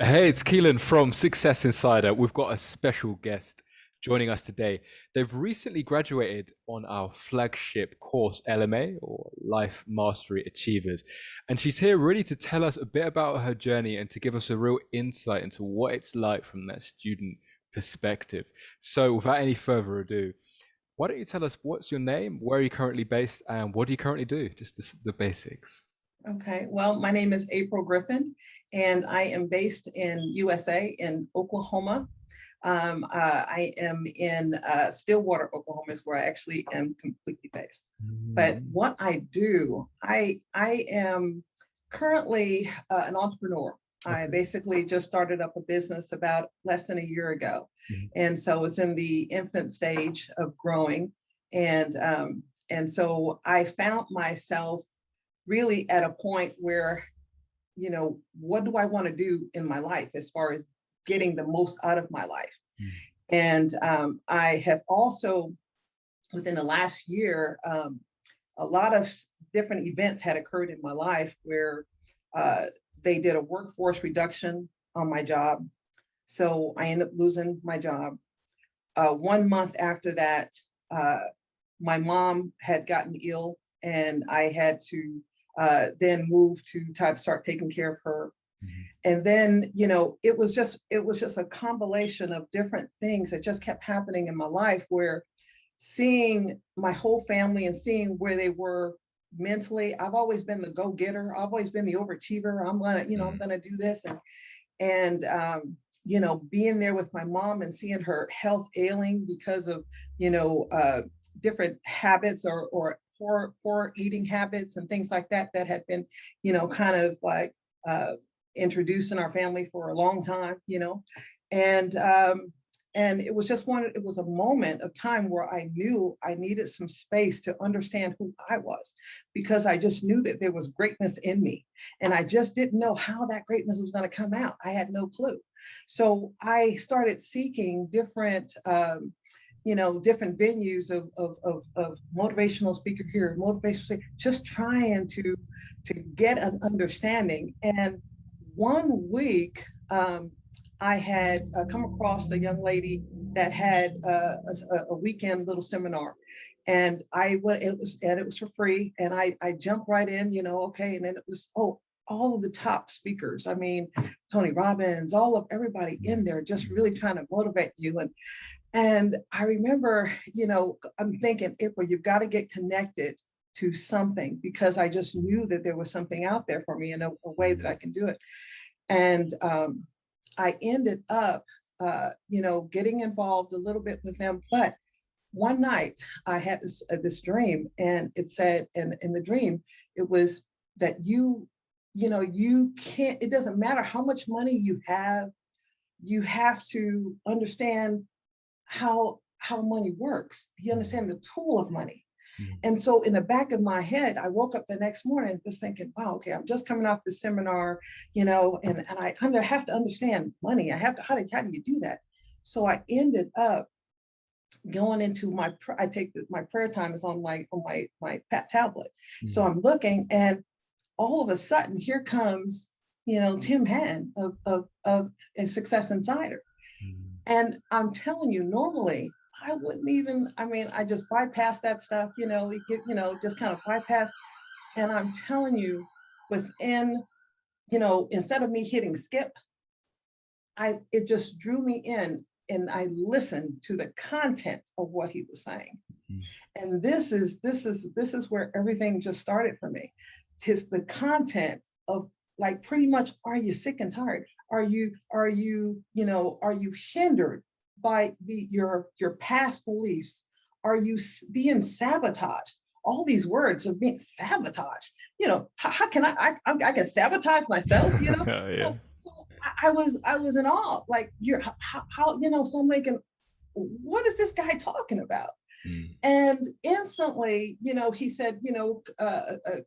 Hey, it's Keelan from Success Insider. We've got a special guest joining us today. They've recently graduated on our flagship course, LMA, or Life Mastery Achievers. And she's here really to tell us a bit about her journey and to give us a real insight into what it's like from that student perspective. So, without any further ado, why don't you tell us what's your name, where are you currently based, and what do you currently do? Just the basics. Okay, well, my name is April Griffin, and I am based in USA in Oklahoma. I am in Stillwater, Oklahoma, is where I actually am completely based. But Mm. what I do, I am currently an entrepreneur. I Okay. basically just started up a business about less than a year ago, Mhm. and so it's in the infant stage of growing, and so I found myself really at a point where, what do I want to do in my life as far as getting the most out of my life? Mm. And I have also, within the last year, a lot of different events had occurred in my life where uh, they did a workforce reduction on my job. So I ended up losing my job. 1 month after that, uh, my mom had gotten ill, and I had to then move to try to start taking care of her. Mhm. And then, it was just a compilation of different things that just kept happening in my life, where seeing my whole family and seeing where they were mentally. I've always been the go-getter. I've always been the overachiever. I'm Mm. gonna do this. And being there with my mom and seeing her health ailing because of, you know, uh, different habits, or poor eating habits and things like that that had been, kind of like uh, introduced in our family for a long time, and it was a moment of time where I knew I needed some space to understand who I was, because I just knew that there was greatness in me, and I just didn't know how that greatness was going to come out. I had no clue. So I started seeking different venues of motivational speaker here, motivational speaker, just trying to get an understanding. And 1 week, I had come across a young lady that had a weekend little seminar, and I went. It was for free, and I jumped right in. Okay, and then it was, all of the top speakers. I mean, Tony Robbins, all of everybody in Mm. there, just really trying to motivate you. And I remember, I'm thinking, April, you've got to get connected to something, because I just knew that there was something out there for me in a way that I Mm. can do it. And I ended up, getting involved a little bit with them. But one night I had this dream, and it said, and in the dream, it was that you can't. It doesn't matter how much money you have. You have to understand how money works. You Mm. understand the tool of money. Mm. And so in the back of my head, I woke up the next morning just thinking, wow, okay, I'm just coming off this seminar, and I have to understand money. I have to, how do you do that? So I ended up going into I take my prayer time is on my tablet. So Mm. I'm looking, and all of a sudden here comes, Tim Han of a Success Insider. Mm. And I'm telling you, normally I wouldn't even, I mean, I just bypass that stuff, just kind of bypass. And I'm telling you, within, instead of me hitting skip, it just drew me in, and I listened to the content of what he was saying. Mm. And this is where everything just started for me. The content of, like, pretty much, are you sick and tired? Are you hindered by your past beliefs? Are you being sabotaged? All these words of being sabotaged. How can I can sabotage myself, Yeah. so I was in awe. Like, so I'm thinking, what is this guy talking about? Mm. And instantly, he said,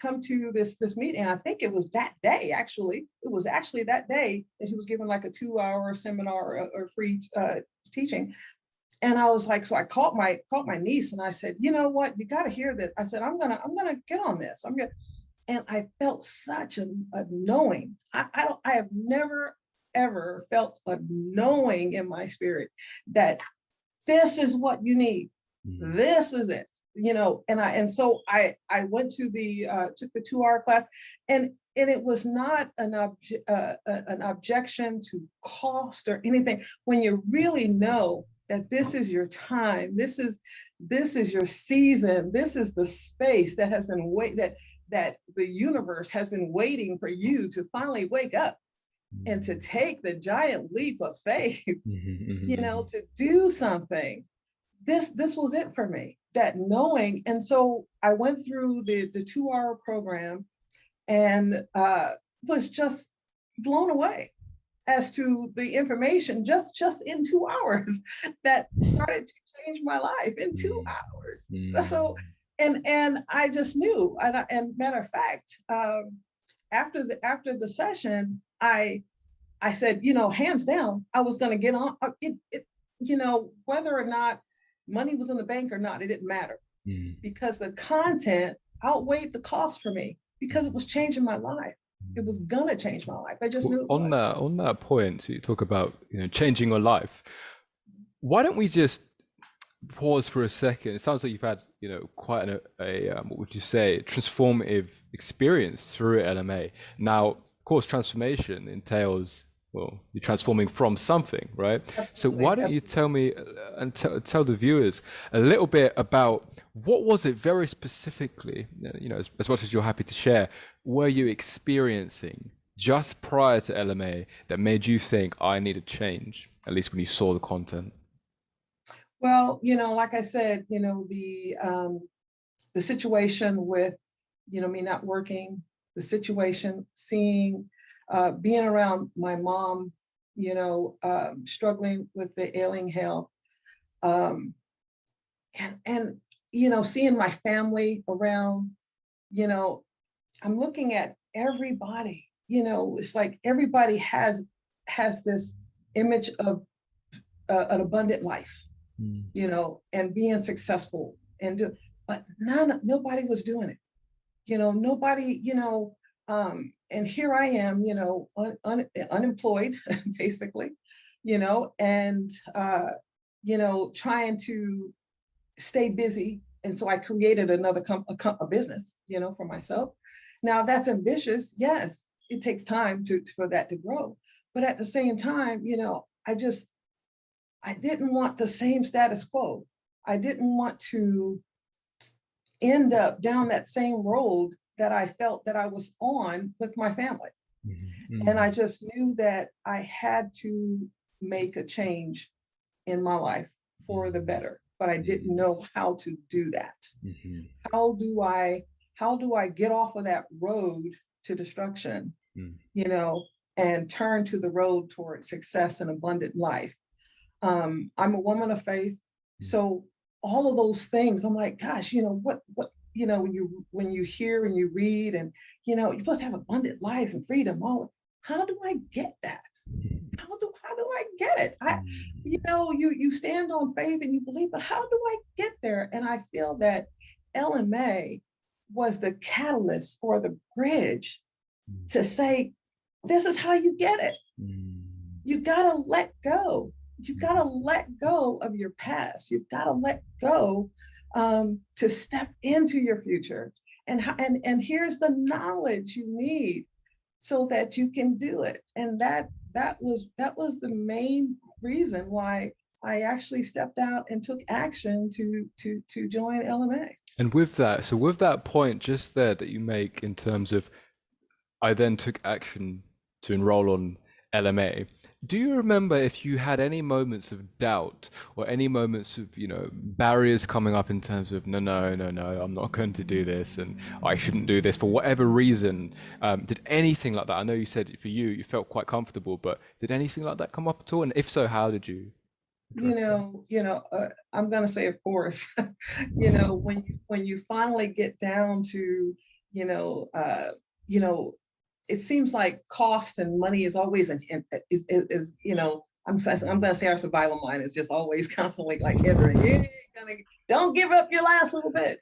come to this meeting. And I think it was that day, actually. It was actually that day that he was giving like a 2-hour seminar, or free teaching. And I was like, so I called my niece, and I said, you know what, you got to hear this. I said, I'm gonna get on this. And I felt such a knowing. I have never ever felt a knowing in my spirit that this is what you need. This is it. So I went to the took the 2-hour class, and it was not an objection to cost or anything. When you really know that this is your time, this is your season, this is the space that has been that the universe has been waiting for you to finally wake up and to take the giant leap of faith, to do something. This was it for me, that knowing. And so I went through the 2-hour program and was just blown away as to the information just in 2 hours that started to change my life in 2 hours. So and I just knew, and matter of fact, after the session, I said, hands down, I was going to get on it, whether or not money was in the bank or not, it didn't matter, because the content outweighed the cost for me, because it was changing my life. It was gonna change my life. I just knew it on was. that point, so you talk about changing your life. Why don't we just pause for a second? It sounds like you've had quite a what would you say, transformative experience through LMA. Now, of course, transformation entails, well, you're transforming from something, right? Absolutely, so why don't you tell me and tell the viewers a little bit about what was it very specifically, as much as you're happy to share, were you experiencing just prior to LMA that made you think I need a change, at least when you saw the content? Well, like I said, the situation with, me not working, the situation, seeing, being around my mom, struggling with the ailing health, and seeing my family around, I'm looking at everybody, it's like everybody has this image of an abundant life, and being successful but nobody was doing it, nobody, and here I am, unemployed, basically, and, trying to stay busy. And so I created another a business, for myself. Now that's ambitious. Yes, it takes time for that to grow. But at the same time, I didn't want the same status quo. I didn't want to end up down that same road that I felt that I was on with my family. And I just knew that I had to make a change in my life for the better, but I didn't know how to do that. How do I get off of that road to destruction, and turn to the road toward success and abundant life? I'm a woman of faith, so all of those things, I'm like, gosh, what when you hear and you read, and you're supposed to have abundant life and freedom, how do I get that? How do I get it? You stand on faith and you believe, but how do I get there? And I feel that LMA was the catalyst or the bridge to say, this is how you get it. You gotta let go. You gotta let go of your past. You've gotta let go to step into your future. And here's the knowledge you need so that you can do it. And that was the main reason why I actually stepped out and took action to join LMA. And with that point just there that you make in terms of, I then took action to enroll on LMA. Do you remember if you had any moments of doubt or any moments of, barriers coming up in terms of, no, I'm not going to do this and I shouldn't do this for whatever reason? Did anything like that? I know you said for you felt quite comfortable, but did anything like that come up at all? And if so, how did you address that? I'm going to say, of course, when you finally get down to, it seems like cost and money is always I'm going to say our survival mind is just always constantly like hindering. Don't give up your last little bit,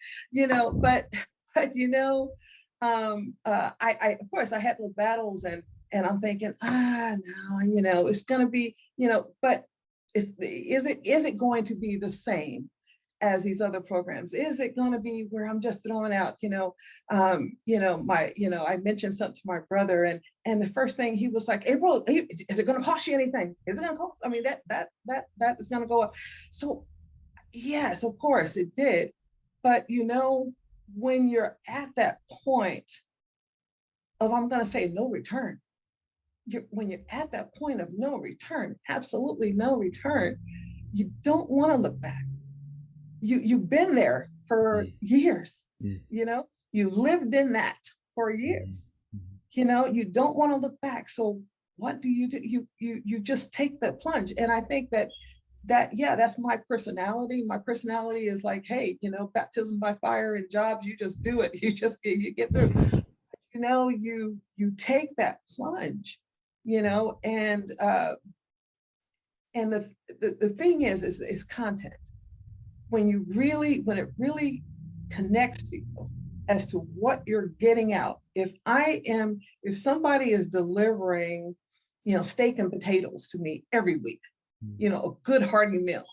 but I of course I had those battles, and And I'm thinking, no, it's going to be, but is it going to be the same as these other programs? Is it going to be where I'm just throwing out, I mentioned something to my brother, and the first thing he was like, April, is it going to cost you anything? Is it going to cost? I mean, that is going to go up. So yes, of course it did. But when you're at that point of, I'm going to say, no return, when you're at that point of no return, absolutely no return, you don't want to look back. You've been there for years. You lived in that for years. You don't want to look back. So what do? You just take the plunge. And I think that's my personality. My personality is like, hey, baptism by fire and jobs, you just do it. You get through. You take that plunge, and the thing is content. When it really connects people as to what you're getting out. If somebody is delivering, steak and potatoes to me every week, a good hearty meal,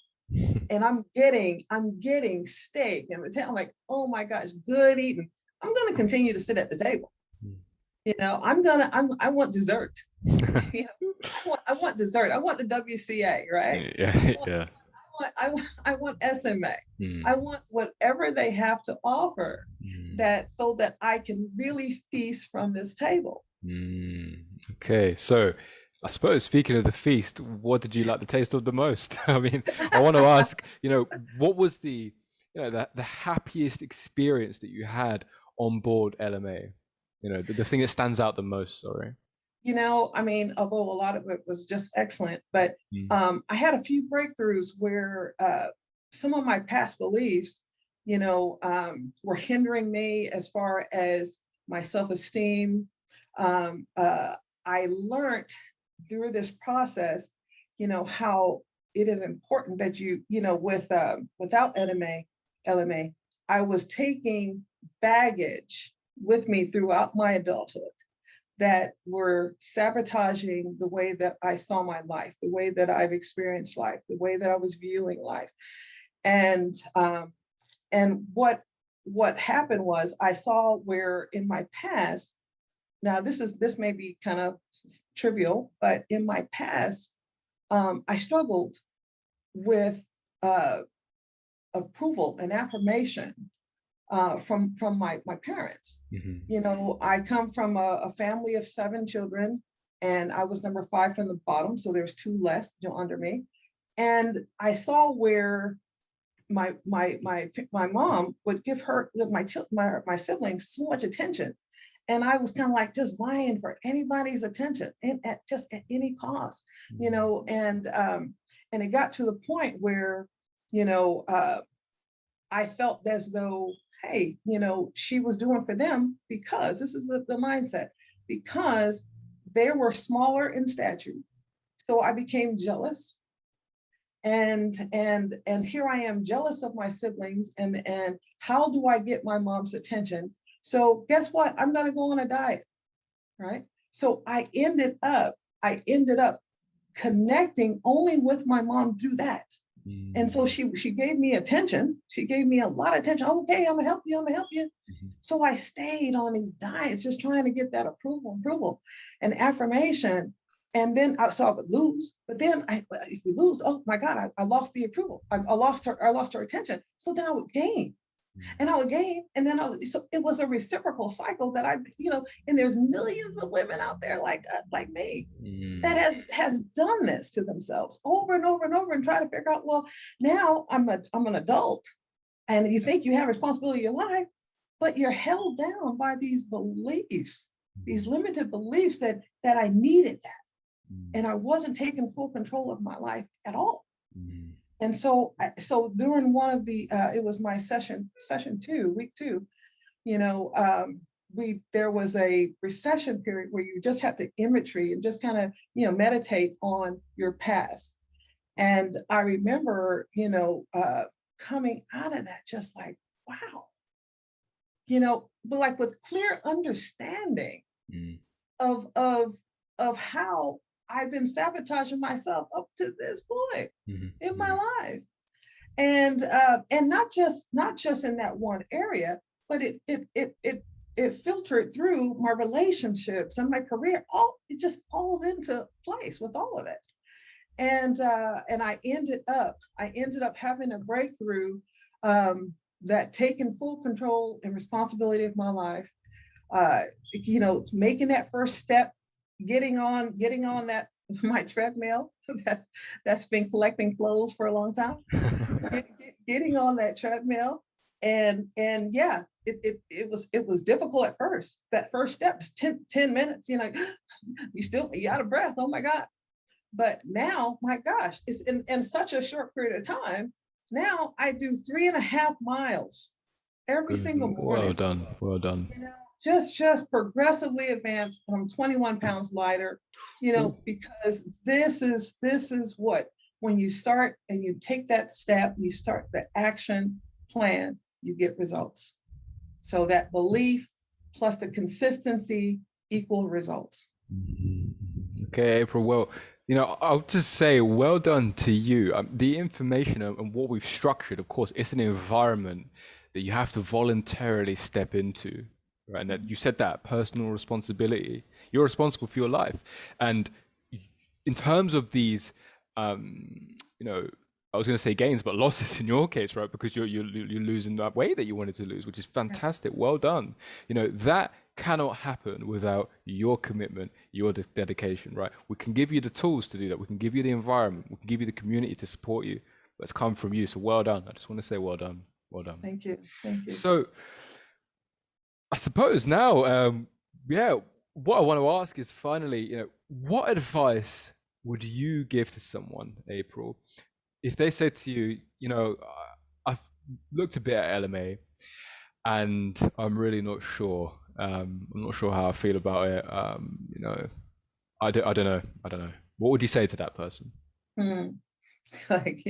and I'm getting steak and potato, I'm like, oh my gosh, good eating. I'm going to continue to sit at the table. I want dessert. I want dessert. I want the WCA, right? Yeah. I want SMA. I want whatever they have to offer, so that I can really feast from this table. Okay, so I suppose, speaking of the feast, what did you like the taste of the most? I mean, I want to ask, what was the happiest experience that you had on board LMA? The thing that stands out the most, sorry. I mean, although a lot of it was just excellent, but I had a few breakthroughs where some of my past beliefs, were hindering me as far as my self-esteem. I learned through this process, how it is important that without LMA, I was taking baggage with me throughout my adulthood that were sabotaging the way that I saw my life, the way that I've experienced life, the way that I was viewing life. And what happened was, I saw where in my past, now this may be kind of trivial, but in my past, I struggled with approval and affirmation from my parents. I come from a family of 7 children, and I was number 5 from the bottom, so there's 2 less under me. And I saw where my mom would give my siblings so much attention, and I was kind of like just vying for anybody's attention, and at any cost, and it got to the point where I felt as though, hey, she was doing for them because this is the mindset, because they were smaller in stature. So I became jealous. And here I am, jealous of my siblings, and how do I get my mom's attention? So guess what? I'm going to go on a diet, right? So I ended up connecting only with my mom through that. And so she gave me attention. She gave me a lot of attention. Okay, I'm gonna help you. So I stayed on these diets, just trying to get that approval and affirmation. And then I would lose. But then if we lose, oh my God, I lost the approval. I lost her attention. So then I would gain. And I would gain, and then so it was a reciprocal cycle that and there's millions of women out there like me that has done this to themselves over and over and over, and try to figure out, well, now I'm an adult, and you think you have responsibility in your life, but you're held down by these beliefs, these limited beliefs that I needed that, and I wasn't taking full control of my life at all. And so during one of the, it was my session 2, week 2, there was a recession period where you just have to imagery and just kind of, meditate on your past. And I remember, coming out of that just like, wow, but like with clear understanding of of how I've been sabotaging myself up to this point in my life. And not just in that one area, but it filtered through my relationships and my career. All it just falls into place with all of it. And I ended up having a breakthrough, that taking full control and responsibility of my life. Making that first step, getting on that my treadmill that's been collecting flows for a long time. Getting on that treadmill, and yeah, it was difficult at first. That first step is 10 minutes. You out of breath. Oh my God. But now, my gosh, it's in such a short period of time. Now I do 3.5 miles every single Well morning. done. Well done. Just progressively advanced. I'm 21 pounds lighter, Ooh. because this is what, when you start and you take that step, you start the action plan, you get results. So that belief plus the consistency equal results. Okay, April. Well, I'll just say well done to you. The information and what we've structured, of course, it's an environment that you have to voluntarily step into, right? And that you said that personal responsibility. You're responsible for your life. And in terms of these, I was going to say gains, but losses in your case, right? Because you're losing that weight that you wanted to lose, which is fantastic. Well done. That cannot happen without your commitment, your dedication, right? We can give you the tools to do that. We can give you the environment. We can give you the community to support you. But it's come from you. So well done. I just want to say well done. Well done. Thank you. Thank you. So I suppose now, what I want to ask is finally, what advice would you give to someone, April, if they said to you, I've looked a bit at LMA and I'm really not sure. I'm not sure how I feel about it. I don't know. I don't know. What would you say to that person? Hmm. Like,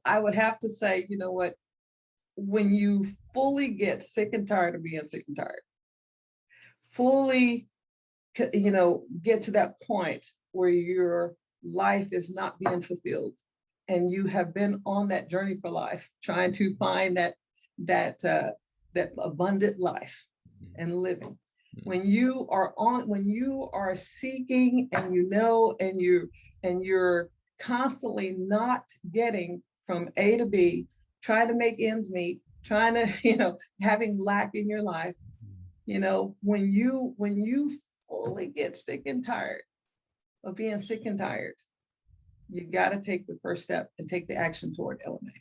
I would have to say, what, when you fully get sick and tired of being sick and tired, fully, get to that point where your life is not being fulfilled, and you have been on that journey for life, trying to find that abundant life and living. When you are seeking, and you're constantly not getting from A to B, trying to make ends meet, trying to, having lack in your life, when you fully get sick and tired of being sick and tired, you got to take the first step and take the action toward LMA.